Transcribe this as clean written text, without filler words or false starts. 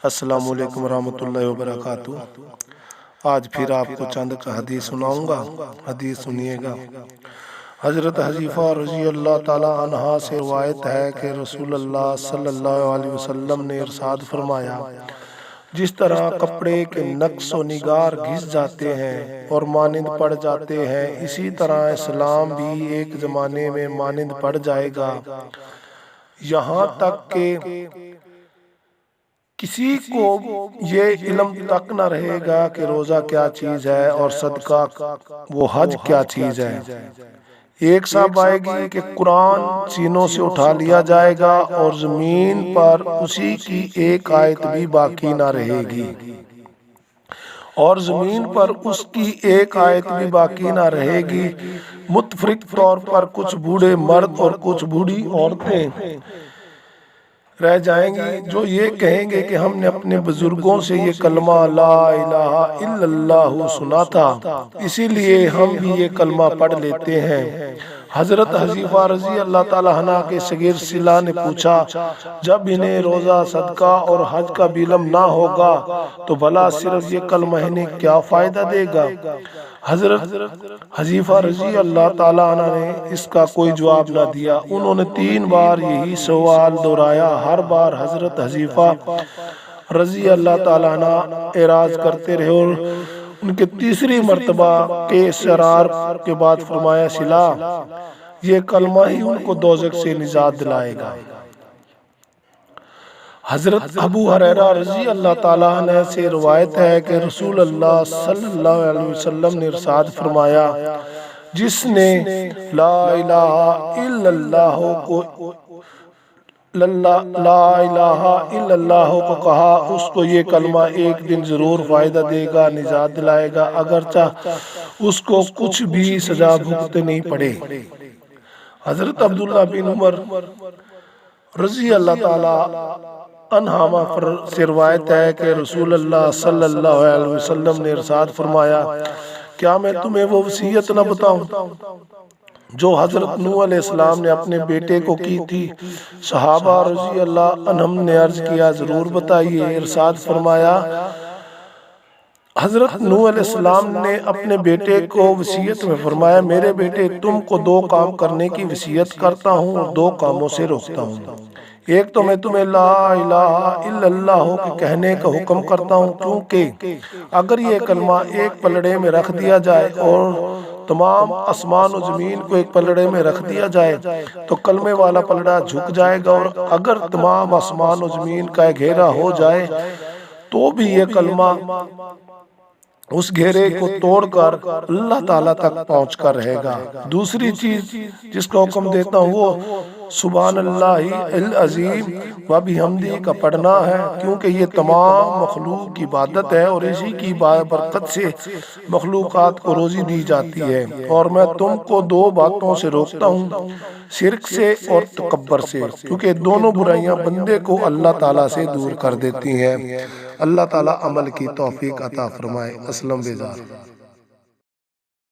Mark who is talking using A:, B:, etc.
A: السلام علیکم ورحمۃ اللہ وبرکاتہ۔ آج پھر آپ کو چند کا حدیث سناؤں گا، حدیث سنیے گا۔ حضرت حذیفہ رضی اللہ تعالی عنہ سے روایت ہے کہ رسول اللہ صلی اللہ علیہ وسلم نے ارشاد فرمایا، جس طرح کپڑے کے نقص و نگار گھس جاتے ہیں اور مانند پڑ جاتے ہیں، اسی طرح اسلام بھی ایک زمانے میں مانند پڑ جائے گا، یہاں تک کہ کسی کو یہ علم تک نہ رہے گا کہ روزہ کیا چیز ہے اور صدقہ وہ حج کیا چیز ہے۔ ایک صاحب آئے گی کہ قرآن سینوں سے اٹھا لیا جائے گا اور زمین پر اسی کی ایک آیت بھی باقی نہ رہے گی، اور زمین پر اس کی ایک آیت بھی باقی نہ رہے گی۔ متفرق طور پر کچھ بوڑھے مرد اور کچھ بوڑھی عورتیں رہ جائیں گی جو یہ کہیں گے کہ ہم نے اپنے بزرگوں سے یہ کلمہ لا الہ الا اللہ سنا تھا، اسی لیے ہم بھی یہ کلمہ پڑھ لیتے ہیں۔ حضرت حذیفہ رضی اللہ تعالیٰ عنہ کے صغیر صلہ نے پوچھا، جب انہیں روزہ، صدقہ اور حج کا بھی علم نہ ہوگا تو بھلا صرف یہ کلمہ انہیں کیا فائدہ دے گا؟ حضرت حذیفہ رضی اللہ تعالیٰ عنہ نے اس کا کوئی جواب نہ دیا۔ انہوں نے 3 بار یہی سوال دہرایا، ہر بار حضرت حذیفہ رضی اللہ تعالیٰ عنہ اعراض کرتے رہے، اور ان کے تیسری مرتبہ کے اصرار کے بعد فرمایا، صلہ، یہ کلمہ ہی ان کو دوزخ سے نجات دلائے گا۔ حضرت ابو ہریرہ رضی اللہ تعالیٰ عنہ سے روایت ہے کہ رسول اللہ صلی اللہ علیہ وسلم نے ارشاد فرمایا، جس نے لا الہ الا اللہ کو کہا، اس کو یہ کلمہ ایک دن ضرور فائدہ دے گا، نجات دلائے گا، اگرچہ اس کو کچھ بھی سزا بھگتنی پڑے۔ حضرت عبداللہ بن عمر رضی اللہ تعالیٰ عنہما سے روایت ہے کہ رسول اللہ صلی اللہ علیہ وسلم نے ارشاد فرمایا، کیا میں تمہیں وہ وصیت نہ بتاؤں جو حضرت نوح علیہ السلام نے اپنے بیٹے کو کی تھی؟ صحابہ رضی اللہ عنہم نے عرض کیا، ضرور بتائیے۔ ارشاد فرمایا، حضرت نوح علیہ السلام نے اپنے بیٹے کو وصیت میں فرمایا، میرے بیٹے، تم کو 2 کام کرنے کی وصیت کرتا ہوں اور 2 کاموں سے روکتا ہوں۔ ایک تو میں تمہیں لا الہ الا اللہ کے کہنے کا حکم کرتا ہوں، کیونکہ اگر یہ کلمہ ایک پلڑے میں رکھ دیا جائے اور تمام آسمان و زمین کو ایک پلڑے میں رکھ دیا جائے تو کلمے والا پلڑا جھک جائے گا، اور اگر تمام آسمان و زمین کا گھیرا ہو جائے تو بھی یہ کلمہ اس گھیرے کو توڑ کر اللہ تعالیٰ تک پہنچ کر رہے گا۔ دوسری چیز جس کا حکم دیتا ہوں وہ سبحان اللہ العظیم و بحمدہ کا پڑھنا ہے، کیونکہ یہ تمام مخلوق کی عبادت ہے اور اسی کی برکت سے مخلوقات کو روزی دی جاتی ہے۔ اور میں تم کو 2 باتوں سے روکتا ہوں، شرک سے اور تکبر سے، کیونکہ دونوں برائیاں بندے کو اللہ تعالیٰ سے دور کر دیتی ہیں۔ اللہ تعالیٰ عمل کی توفیق عطا فرمائے۔ اسلم بیزار۔